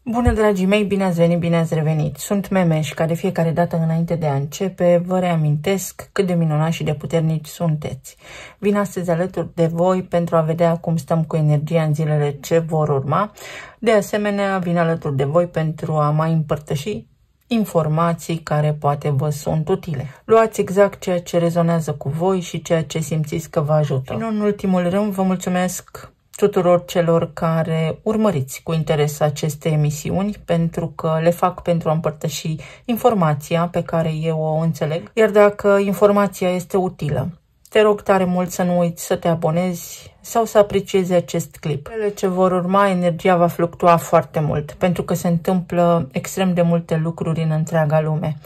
Bună, dragii mei, bine ați venit, bine ați revenit. Sunt Memeș, ca de fiecare dată înainte de a începe, vă reamintesc cât de minunați și de puternici sunteți. Vin astăzi alături de voi pentru a vedea cum stăm cu energia în zilele ce vor urma. De asemenea, vin alături de voi pentru a mai împărtăși informații care poate vă sunt utile. Luați exact ceea ce rezonează cu voi și ceea ce simțiți că vă ajută. Și nu în ultimul rând, vă mulțumesc tuturor celor care urmăriți cu interes aceste emisiuni, pentru că le fac pentru a împărtăși informația pe care eu o înțeleg. Iar dacă informația este utilă, te rog tare mult să nu uiți să te abonezi sau să apreciezi acest clip. Cele ce vor urma, energia va fluctua foarte mult, pentru că se întâmplă extrem de multe lucruri în întreaga lume.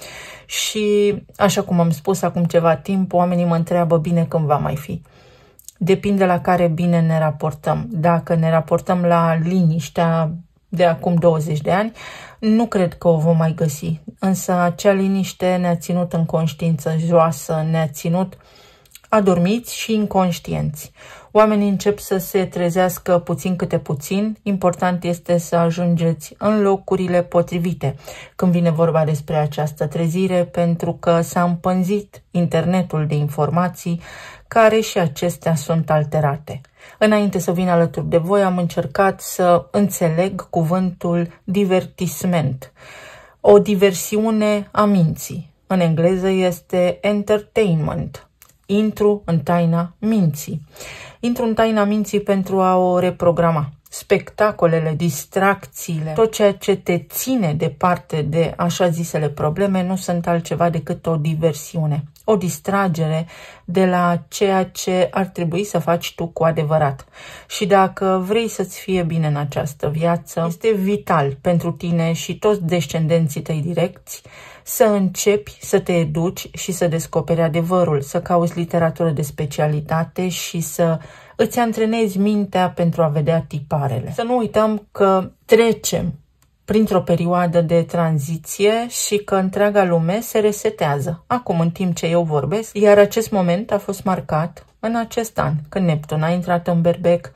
Și, așa cum am spus acum ceva timp, oamenii mă întreabă bine când va mai fi. Depinde la care bine ne raportăm. Dacă ne raportăm la liniștea de acum 20 de ani, nu cred că o vom mai găsi. Însă acea liniște ne-a ținut în conștiință joasă, ne-a ținut adormiți și inconștienți. Oamenii încep să se trezească puțin câte puțin. Important este să ajungeți în locurile potrivite când vine vorba despre această trezire, pentru că s-a împânzit internetul de informații care și acestea sunt alterate. Înainte să vin alături de voi, am încercat să înțeleg cuvântul divertisment, o diversiune a minții. În engleză este entertainment. Intru în taina minții. Intru în taina minții pentru a o reprograma. Spectacolele, distracțiile, tot ceea ce te ține departe de așa zisele probleme nu sunt altceva decât o diversiune, o distragere de la ceea ce ar trebui să faci tu cu adevărat. Și dacă vrei să-ți fie bine în această viață, este vital pentru tine și toți descendenții tăi direcți să începi să te educi și să descoperi adevărul, să cauți literatură de specialitate și să îți antrenezi mintea pentru a vedea tiparele. Să nu uităm că trecem printr-o perioadă de tranziție și că întreaga lume se resetează acum în timp ce eu vorbesc, iar acest moment a fost marcat în acest an, când Neptun a intrat în Berbec,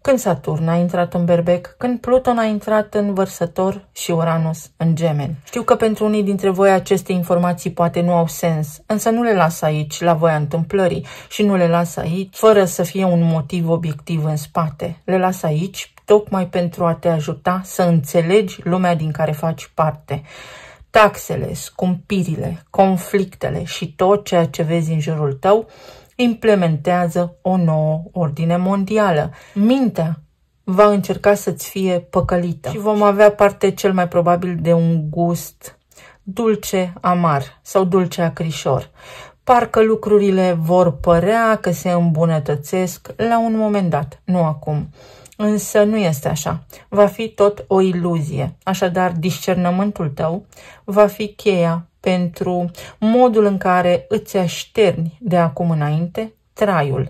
când Saturn a intrat în Berbec, când Pluton a intrat în Vărsător și Uranus în Gemeni. Știu că pentru unii dintre voi aceste informații poate nu au sens, însă nu le las aici la voia întâmplării și nu le las aici fără să fie un motiv obiectiv în spate. Le las aici tocmai pentru a te ajuta să înțelegi lumea din care faci parte. Taxele, scumpirile, conflictele și tot ceea ce vezi în jurul tău implementează o nouă ordine mondială. Mintea va încerca să-ți fie păcălită și vom avea parte cel mai probabil de un gust dulce-amar sau dulce-acrișor. Parcă lucrurile vor părea că se îmbunătățesc la un moment dat, nu acum. Însă nu este așa. Va fi tot o iluzie. Așadar, discernământul tău va fi cheia pentru modul în care îți așterni de acum înainte traiul.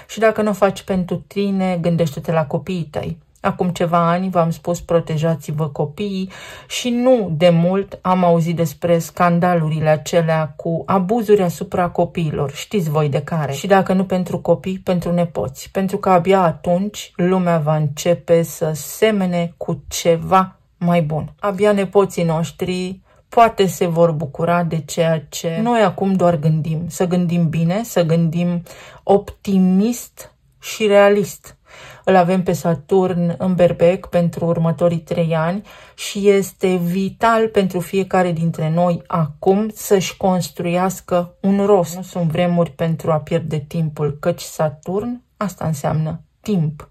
Și dacă nu o faci pentru tine, gândește-te la copiii tăi. Acum ceva ani v-am spus protejați-vă copiii și nu de mult am auzit despre scandalurile acelea cu abuzuri asupra copiilor. Știți voi de care. Și dacă nu pentru copii, pentru nepoți. Pentru că abia atunci lumea va începe să semene cu ceva mai bun. Abia nepoții noștri poate se vor bucura de ceea ce noi acum doar gândim. Să gândim bine, să gândim optimist și realist. Îl avem pe Saturn în Berbec pentru următorii 3 ani și este vital pentru fiecare dintre noi acum să-și construiască un rost. Nu sunt vremuri pentru a pierde timpul, căci Saturn, asta înseamnă timp.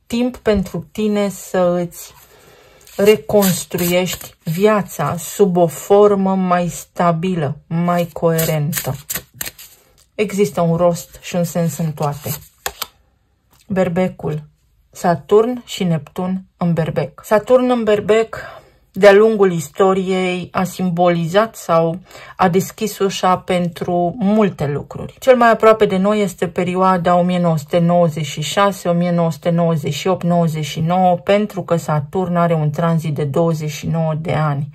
Timp pentru tine să îți reconstruiești viața sub o formă mai stabilă, mai coerentă. Există un rost și un sens în toate. Berbecul, Saturn și Neptun în Berbec. Saturn în Berbec, de-a lungul istoriei, a simbolizat sau a deschis ușa pentru multe lucruri. Cel mai aproape de noi este perioada 1996, 1998, 99, pentru că Saturn are un tranzit de 29 de ani,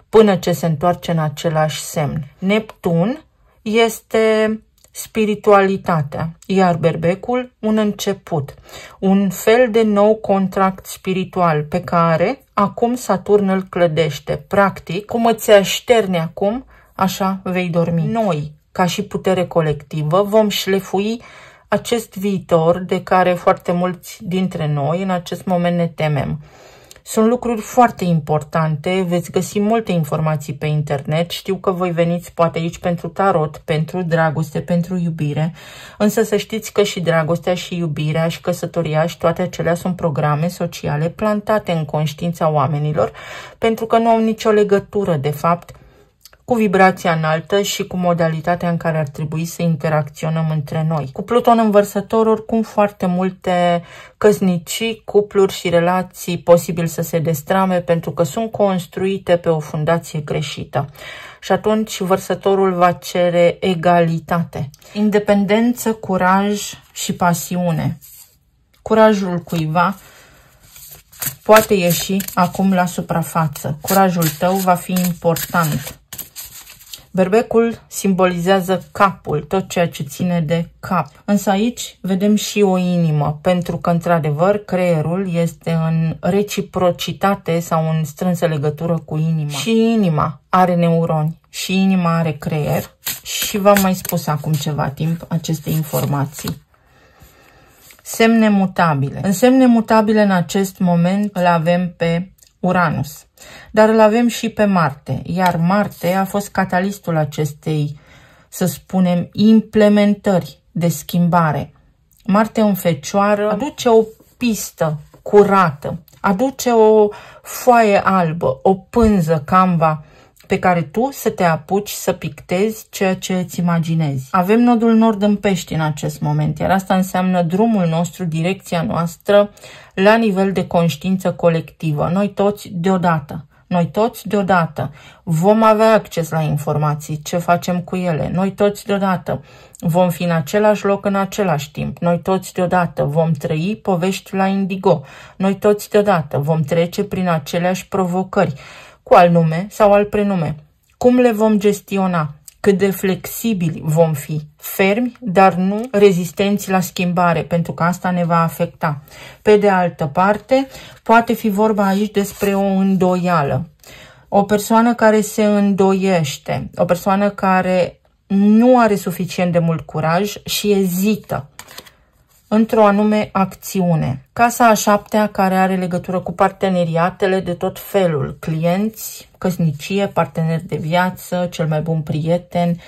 până ce se întoarce în același semn. Neptun este spiritualitatea, iar berbecul un început, un fel de nou contract spiritual pe care acum Saturn îl clădește. Practic, cum îți așterni acum, așa vei dormi. Noi, ca și putere colectivă, vom șlefui acest viitor de care foarte mulți dintre noi în acest moment ne temem. Sunt lucruri foarte importante, veți găsi multe informații pe internet, știu că voi veniți poate aici pentru tarot, pentru dragoste, pentru iubire, însă să știți că și dragostea și iubirea și căsătoria și toate acelea sunt programe sociale plantate în conștiința oamenilor, pentru că nu au nicio legătură, de fapt, cu vibrația înaltă și cu modalitatea în care ar trebui să interacționăm între noi. Cu Pluton în Vărsător, oricum foarte multe căsnicii, cupluri și relații posibil să se destrame pentru că sunt construite pe o fundație greșită. Și atunci Vărsătorul va cere egalitate, independență, curaj și pasiune. Curajul cuiva poate ieși acum la suprafață. Curajul tău va fi important. Berbecul simbolizează capul, tot ceea ce ține de cap. Însă aici vedem și o inimă, pentru că, într-adevăr, creierul este în reciprocitate sau în strânsă legătură cu inima. Și inima are neuroni, și inima are creier. Și v-am mai spus acum ceva timp aceste informații. Semne mutabile. În semne mutabile în acest moment îl avem pe Uranus, dar îl avem și pe Marte, iar Marte a fost catalistul acestei, să spunem, implementări de schimbare. Marte în Fecioară aduce o pistă curată, aduce o foaie albă, o pânză Canva pe care tu să te apuci să pictezi ceea ce îți imaginezi. Avem nodul nord în Pești în acest moment, iar asta înseamnă drumul nostru, direcția noastră la nivel de conștiință colectivă. Noi toți deodată vom avea acces la informații, ce facem cu ele. Noi toți deodată vom fi în același loc în același timp. Noi toți deodată vom trăi povești la Indigo. Noi toți deodată vom trece prin aceleași provocări, cu alt nume sau alt prenume. Cum le vom gestiona? Cât de flexibili vom fi? Fermi, dar nu rezistenți la schimbare, pentru că asta ne va afecta. Pe de altă parte, poate fi vorba aici despre o îndoială. O persoană care se îndoiește, o persoană care nu are suficient de mult curaj și ezită într-o anume acțiune. Casa a șaptea, care are legătură cu parteneriatele de tot felul, clienți, căsnicie, parteneri de viață, cel mai bun prieten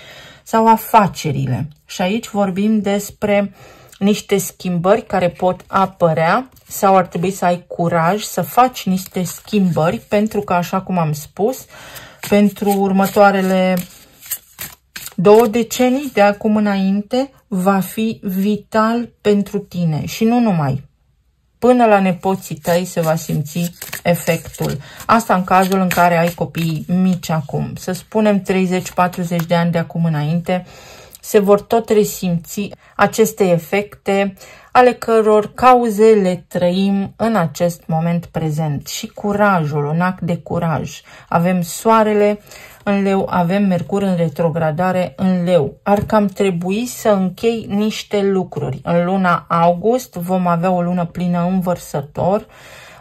sau afacerile. Și aici vorbim despre niște schimbări care pot apărea sau ar trebui să ai curaj să faci niște schimbări, pentru că, așa cum am spus, pentru următoarele 2 decenii de acum înainte va fi vital pentru tine și nu numai. Până la nepoții tăi se va simți efectul. Asta în cazul în care ai copii mici acum. Să spunem 30-40 de ani de acum înainte, se vor tot resimți aceste efecte ale căror cauze le trăim în acest moment prezent. Și curajul, un act de curaj. Avem soarele în Leu, avem Mercur în retrogradare în Leu. Ar cam trebui să închei niște lucruri. În luna august vom avea o lună plină în Vărsător.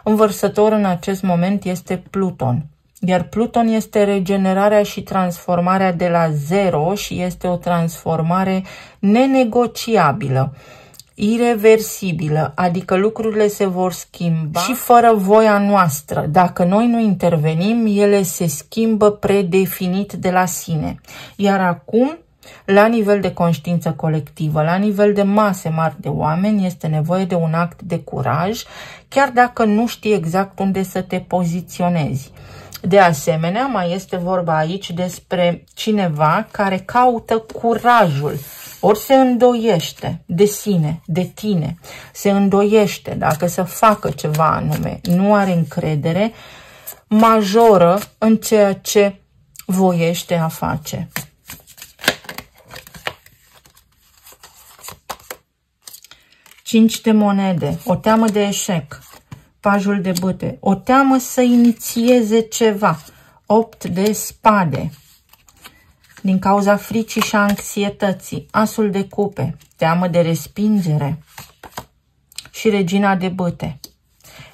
În Vărsător în acest moment este Pluton. Iar Pluton este regenerarea și transformarea de la zero și este o transformare nenegociabilă, ireversibilă, adică lucrurile se vor schimba și fără voia noastră. Dacă noi nu intervenim, ele se schimbă predefinit de la sine. Iar acum, la nivel de conștiință colectivă, la nivel de mase mari de oameni, este nevoie de un act de curaj, chiar dacă nu știi exact unde să te poziționezi. De asemenea, mai este vorba aici despre cineva care caută curajul, ori se îndoiește de sine, de tine, se îndoiește dacă să facă ceva anume, nu are încredere majoră în ceea ce voiește a face. Cinci de monede, o teamă de eșec. Pajul de bâte, o teamă să inițieze ceva. 8 de spade. din cauza fricii și a anxietății. Asul de cupe, teamă de respingere și regina de bâte.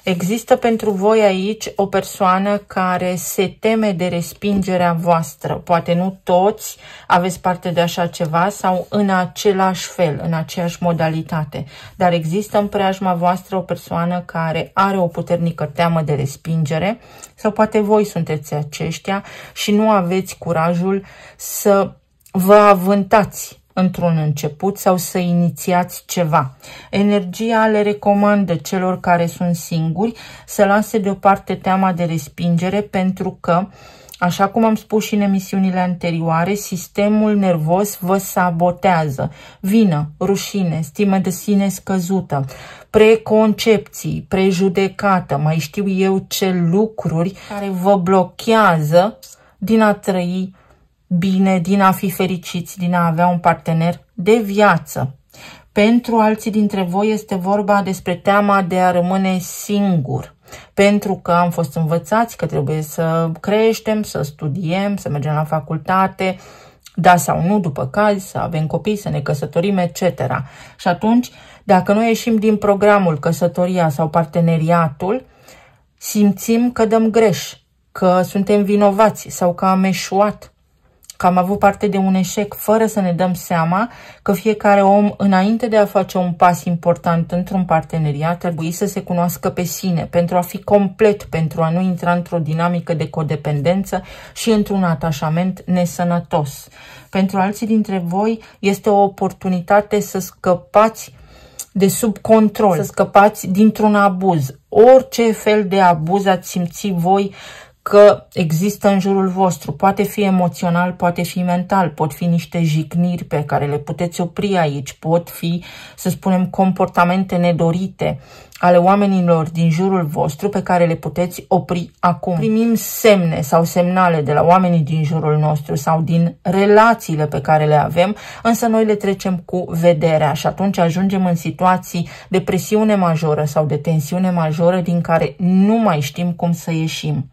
Există pentru voi aici o persoană care se teme de respingerea voastră. Poate nu toți aveți parte de așa ceva sau în același fel, în aceeași modalitate. Dar există în preajma voastră o persoană care are o puternică teamă de respingere sau poate voi sunteți aceștia și nu aveți curajul să vă avântați într-un început sau să inițiați ceva. Energia le recomandă celor care sunt singuri să lase deoparte teama de respingere pentru că, așa cum am spus și în emisiunile anterioare, sistemul nervos vă sabotează. Vină, rușine, stimă de sine scăzută, preconcepții, prejudecată, mai știu eu ce lucruri care vă blochează din a trăi bine, din a fi fericiți, din a avea un partener de viață. Pentru alții dintre voi este vorba despre teama de a rămâne singur. Pentru că am fost învățați că trebuie să creștem, să studiem, să mergem la facultate, da sau nu, după caz, să avem copii, să ne căsătorim, etc. Și atunci, dacă noi ieșim din programul căsătoria sau parteneriatul, simțim că dăm greș, că suntem vinovați sau că am eșuat, că am avut parte de un eșec, fără să ne dăm seama că fiecare om, înainte de a face un pas important într-un parteneriat, trebuie să se cunoască pe sine, pentru a fi complet, pentru a nu intra într-o dinamică de codependență și într-un atașament nesănătos. Pentru alții dintre voi este o oportunitate să scăpați de sub control, să scăpați dintr-un abuz. Orice fel de abuz ați simți voi că există în jurul vostru. Poate fi emoțional, poate fi mental, pot fi niște jigniri pe care le puteți opri aici, pot fi, să spunem, comportamente nedorite ale oamenilor din jurul vostru pe care le puteți opri acum. Primim semne sau semnale de la oamenii din jurul nostru sau din relațiile pe care le avem, însă noi le trecem cu vederea și atunci ajungem în situații de presiune majoră sau de tensiune majoră din care nu mai știm cum să ieșim.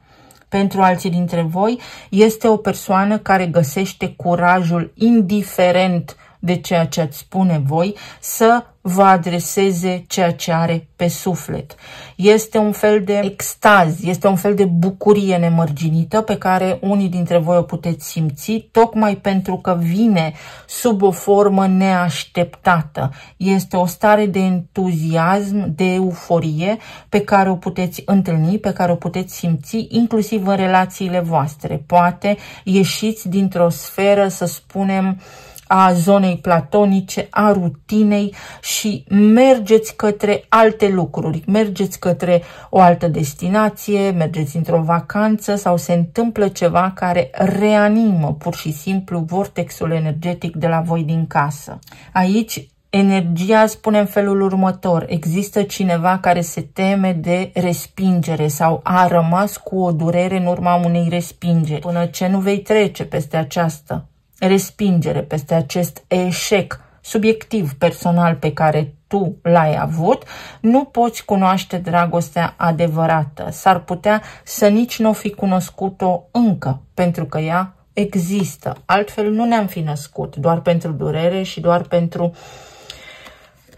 Pentru alții dintre voi este o persoană care găsește curajul, indiferent de ceea ce ați spune voi, să vă adreseze ceea ce are pe suflet. Este un fel de extaz, este un fel de bucurie nemărginită pe care unii dintre voi o puteți simți, tocmai pentru că vine sub o formă neașteptată. Este o stare de entuziasm, de euforie pe care o puteți întâlni, pe care o puteți simți, inclusiv în relațiile voastre. Poate ieșiți dintr-o sferă, să spunem, a zonei platonice, a rutinei și mergeți către alte lucruri, mergeți către o altă destinație, mergeți într-o vacanță sau se întâmplă ceva care reanimă pur și simplu vortexul energetic de la voi din casă. Aici energia spune în felul următor: există cineva care se teme de respingere sau a rămas cu o durere în urma unei respingeri. Până ce nu vei trece peste această respingere, peste acest eșec subiectiv, personal pe care tu l-ai avut, nu poți cunoaște dragostea adevărată. S-ar putea să nici nu o fi cunoscut-o încă, pentru că ea există. Altfel nu ne-am fi născut, doar pentru durere și doar pentru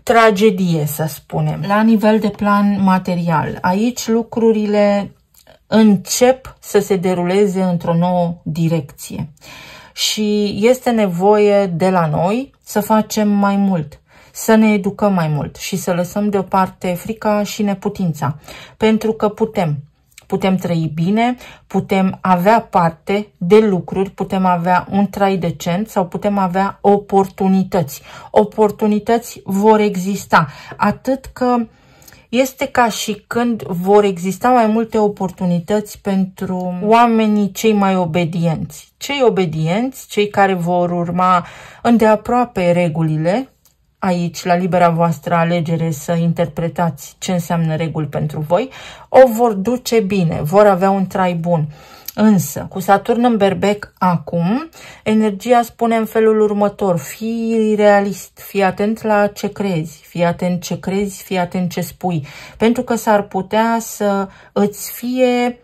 tragedie, să spunem. La nivel de plan material, aici lucrurile încep să se deruleze într-o nouă direcție. Și este nevoie de la noi să facem mai mult, să ne educăm mai mult și să lăsăm deoparte frica și neputința. Pentru că putem trăi bine, putem avea parte de lucruri, putem avea un trai decent sau putem avea oportunități. Oportunități vor exista, atât că este ca și când vor exista mai multe oportunități pentru oamenii cei mai obedienți. Cei obedienți, cei care vor urma îndeaproape regulile, aici la libera voastră alegere să interpretați ce înseamnă reguli pentru voi, o vor duce bine, vor avea un trai bun. Însă, cu Saturn în Berbec acum, energia spune în felul următor: fii realist, fii atent la ce crezi, fii atent ce crezi, fii atent ce spui, pentru că s-ar putea să îți fie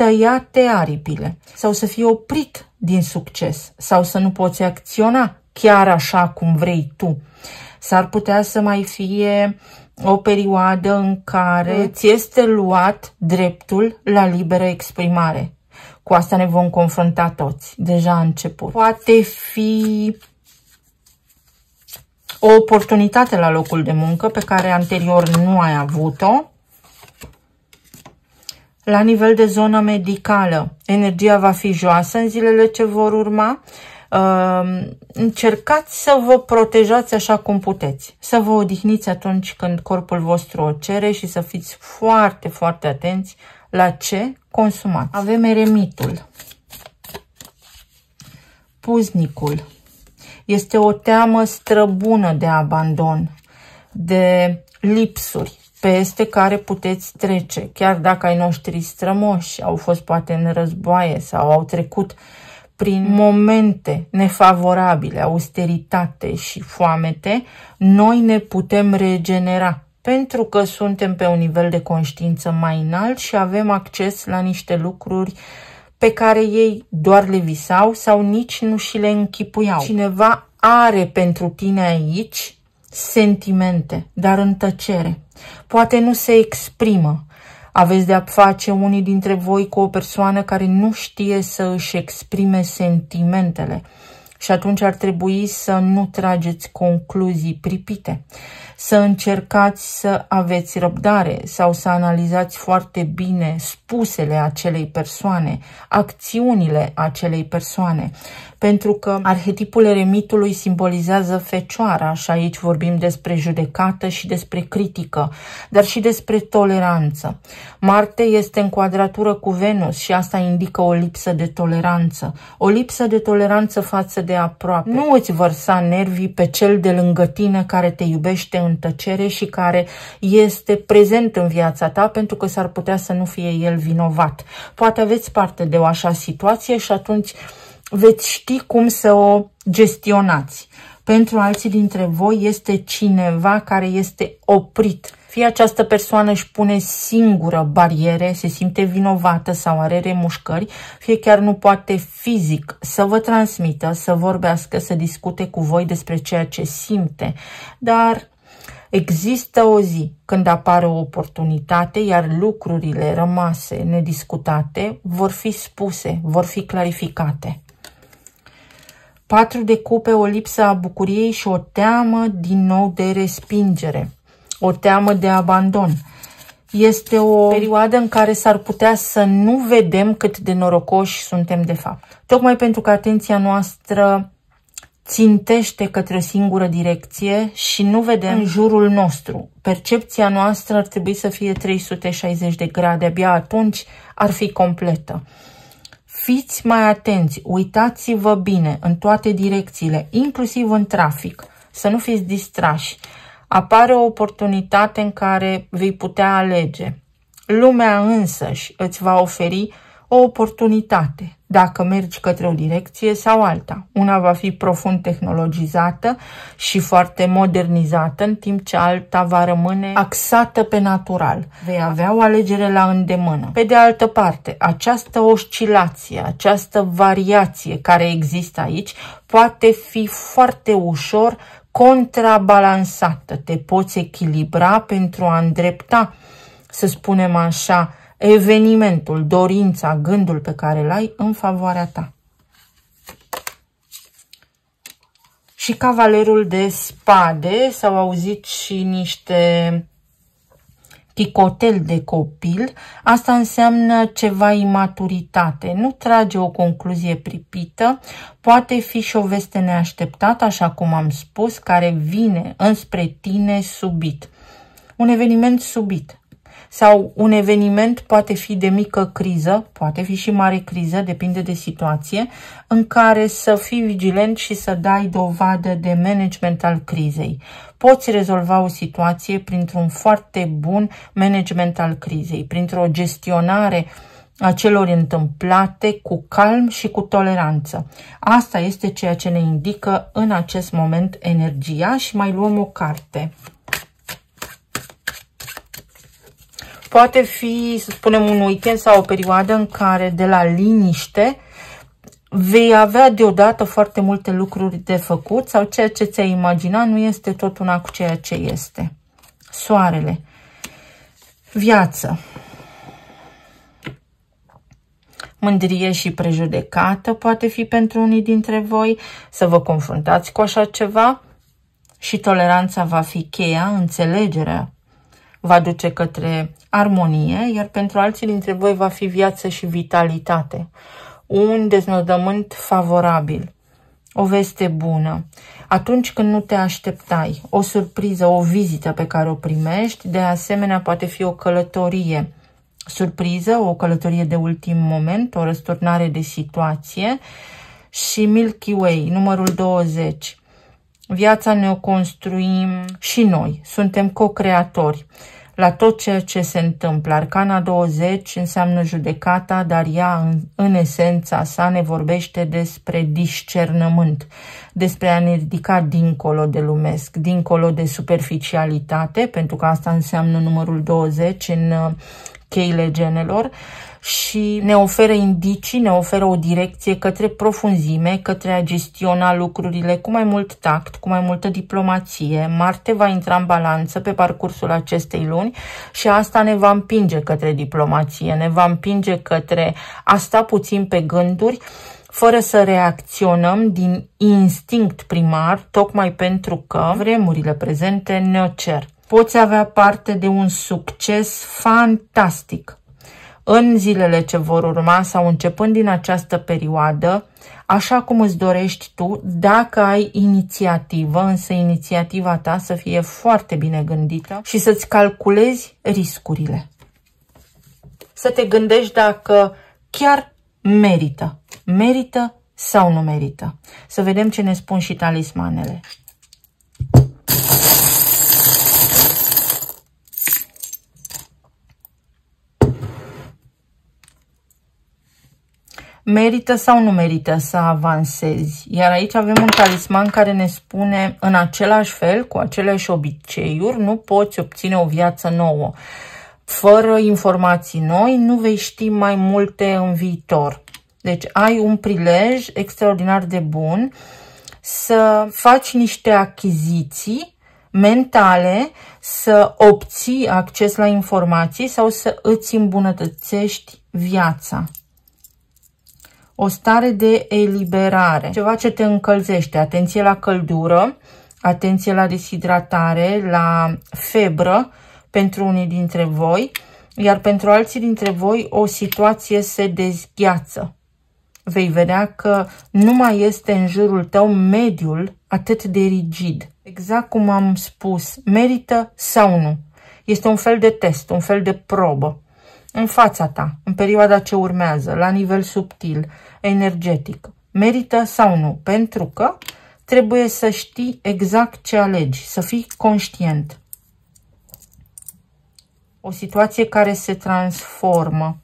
tăiate aripile sau să fii oprit din succes sau să nu poți acționa chiar așa cum vrei tu. S-ar putea să mai fie o perioadă în care ți este luat dreptul la liberă exprimare. Cu asta ne vom confrunta toți, deja a început. Poate fi o oportunitate la locul de muncă pe care anterior nu ai avut-o. La nivel de zonă medicală, energia va fi joasă în zilele ce vor urma. Încercați să vă protejați așa cum puteți, să vă odihniți atunci când corpul vostru o cere și să fiți foarte, foarte atenți la ce consumați. Avem eremitul, puznicul. Este o teamă străbună de abandon, de lipsuri peste care puteți trece, chiar dacă ai noștri strămoși au fost poate în războaie sau au trecut prin momente nefavorabile, austeritate și foamete, noi ne putem regenera pentru că suntem pe un nivel de conștiință mai înalt și avem acces la niște lucruri pe care ei doar le visau sau nici nu și le închipuiau. Cineva are pentru tine aici sentimente, dar în tăcere. Poate nu se exprimă. Aveți de-a face unii dintre voi cu o persoană care nu știe să își exprime sentimentele și atunci ar trebui să nu trageți concluzii pripite, să încercați să aveți răbdare sau să analizați foarte bine spusele acelei persoane, acțiunile acelei persoane, pentru că arhetipul eremitului simbolizează fecioara și aici vorbim despre judecată și despre critică, dar și despre toleranță. Marte este în quadratură cu Venus și asta indică o lipsă de toleranță, o lipsă de toleranță față de aproape. Nu îți vărsa nervii pe cel de lângă tine care te iubește în tăcere și care este prezent în viața ta pentru că s-ar putea să nu fie el vinovat. Poate aveți parte de o așa situație și atunci veți ști cum să o gestionați. Pentru alții dintre voi este cineva care este oprit. Fie această persoană își pune singură bariere, se simte vinovată sau are remușcări, fie chiar nu poate fizic să vă transmită, să vorbească, să discute cu voi despre ceea ce simte. Dar există o zi când apare o oportunitate, iar lucrurile rămase nediscutate vor fi spuse, vor fi clarificate. 4 de cupe, o lipsă a bucuriei și o teamă din nou de respingere, o teamă de abandon. Este o perioadă în care s-ar putea să nu vedem cât de norocoși suntem de fapt. Tocmai pentru că atenția noastră țintește către o singură direcție și nu vedem în jurul nostru. Percepția noastră ar trebui să fie 360 de grade, abia atunci ar fi completă. Fiți mai atenți, uitați-vă bine în toate direcțiile, inclusiv în trafic, să nu fiți distrași. Apare o oportunitate în care vei putea alege. Lumea însăși îți va oferi o oportunitate, dacă mergi către o direcție sau alta. Una va fi profund tehnologizată și foarte modernizată, în timp ce alta va rămâne axată pe natural. Vei avea o alegere la îndemână. Pe de altă parte, această oscilație, această variație care există aici, poate fi foarte ușor contrabalansată. Te poți echilibra pentru a îndrepta, să spunem așa, evenimentul, dorința, gândul pe care îl ai în favoarea ta. Și cavalerul de spade, s-au auzit și niște chicotel de copil, asta înseamnă ceva imaturitate, nu trage o concluzie pripită, poate fi și o veste neașteptată, așa cum am spus, care vine înspre tine subit. Un eveniment subit. Sau un eveniment poate fi de mică criză, poate fi și mare criză, depinde de situație, în care să fii vigilent și să dai dovadă de management al crizei. Poți rezolva o situație printr-un foarte bun management al crizei, printr-o gestionare a celor întâmplate cu calm și cu toleranță. Asta este ceea ce ne indică în acest moment energia și mai luăm o carte. Poate fi, să spunem, un weekend sau o perioadă în care de la liniște vei avea deodată foarte multe lucruri de făcut sau ceea ce ți-ai imaginat nu este tot una cu ceea ce este. Soarele. Viață. Mândrie și prejudecată poate fi pentru unii dintre voi, să vă confruntați cu așa ceva și toleranța va fi cheia, înțelegerea va duce către armonie, iar pentru alții dintre voi va fi viață și vitalitate. Un deznodământ favorabil, o veste bună, atunci când nu te așteptai, o surpriză, o vizită pe care o primești, de asemenea poate fi o călătorie surpriză, o călătorie de ultim moment, o răsturnare de situație și Milky Way, numărul 20. Viața ne-o construim și noi, suntem co-creatori la tot ceea ce se întâmplă. Arcana 20 înseamnă judecata, dar ea în esența sa ne vorbește despre discernământ, despre a ne ridica dincolo de lumesc, dincolo de superficialitate, pentru că asta înseamnă numărul 20 în cheile genelor, și ne oferă indicii, ne oferă o direcție către profunzime, către a gestiona lucrurile cu mai mult tact, cu mai multă diplomație. Marte va intra în balanță pe parcursul acestei luni și asta ne va împinge către diplomație, ne va împinge către a sta puțin pe gânduri, fără să reacționăm din instinct primar, tocmai pentru că vremurile prezente ne-o cer. Poți avea parte de un succes fantastic în zilele ce vor urma sau începând din această perioadă, așa cum îți dorești tu, dacă ai inițiativă, însă inițiativa ta să fie foarte bine gândită și să-ți calculezi riscurile. Să te gândești dacă chiar merită sau nu merită. Să vedem ce ne spun și talismanele. Merită sau nu merită să avansezi? Iar aici avem un talisman care ne spune în același fel, cu aceleași obiceiuri, nu poți obține o viață nouă. Fără informații noi, nu vei ști mai multe în viitor. Deci ai un prilej extraordinar de bun să faci niște achiziții mentale, să obții acces la informații sau să îți îmbunătățești viața. O stare de eliberare, ceva ce te încălzește, atenție la căldură, atenție la deshidratare, la febră pentru unii dintre voi, iar pentru alții dintre voi o situație se dezgheață. Vei vedea că nu mai este în jurul tău mediul atât de rigid. Exact cum am spus, merită sau nu. Este un fel de test, un fel de probă. În fața ta, în perioada ce urmează, la nivel subtil, energetic, merită sau nu? Pentru că trebuie să știi exact ce alegi, să fii conștient. O situație care se transformă.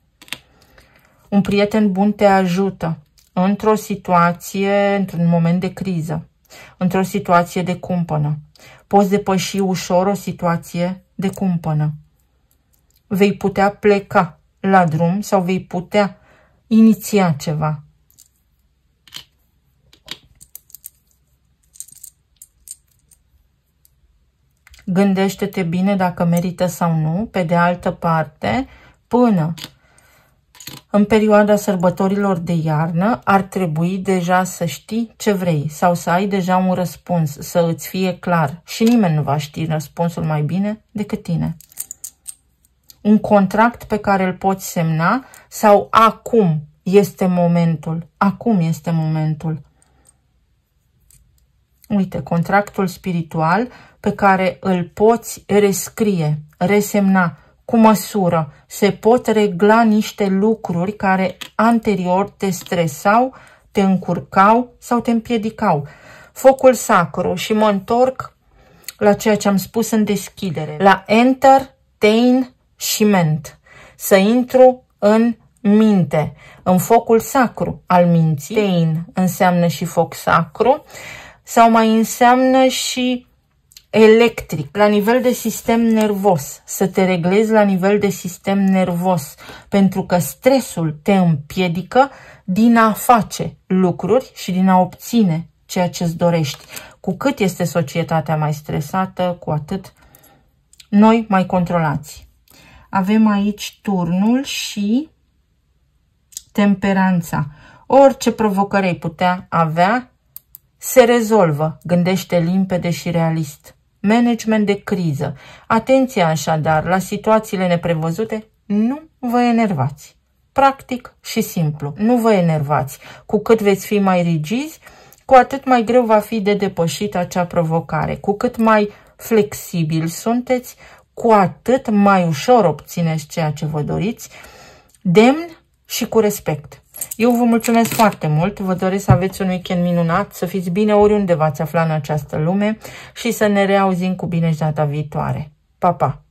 Un prieten bun te ajută într-o situație, într-un moment de criză, într-o situație de cumpănă. Poți depăși ușor o situație de cumpănă. Vei putea pleca la drum sau vei putea iniția ceva. Gândește-te bine dacă merită sau nu. Pe de altă parte, până în perioada sărbătorilor de iarnă, ar trebui deja să știi ce vrei sau să ai deja un răspuns, să îți fie clar. Și nimeni nu va ști răspunsul mai bine decât tine. Un contract pe care îl poți semna sau acum este momentul. Acum este momentul. Uite, contractul spiritual pe care îl poți rescrie, resemna, cu măsură. Se pot regla niște lucruri care anterior te stresau, te încurcau sau te împiedicau. Focul sacru, și mă întorc la ceea ce am spus în deschidere, la entertainment, să intru în minte, în focul sacru al minții. Tein înseamnă și foc sacru sau mai înseamnă și electric, la nivel de sistem nervos, să te reglezi la nivel de sistem nervos, pentru că stresul te împiedică din a face lucruri și din a obține ceea ce îți dorești. Cu cât este societatea mai stresată, cu atât noi mai controlați. Avem aici turnul și temperanța. Orice provocări ai putea avea, se rezolvă. Gândește limpede și realist. Management de criză. Atenție așadar la situațiile neprevăzute, nu vă enervați. Practic și simplu, nu vă enervați. Cu cât veți fi mai rigizi, cu atât mai greu va fi de depășit acea provocare. Cu cât mai flexibili sunteți, cu atât mai ușor obțineți ceea ce vă doriți, demn și cu respect. Eu vă mulțumesc foarte mult, vă doresc să aveți un weekend minunat, să fiți bine oriunde v-ați afla în această lume și să ne reauzim cu bine și data viitoare. Pa, pa!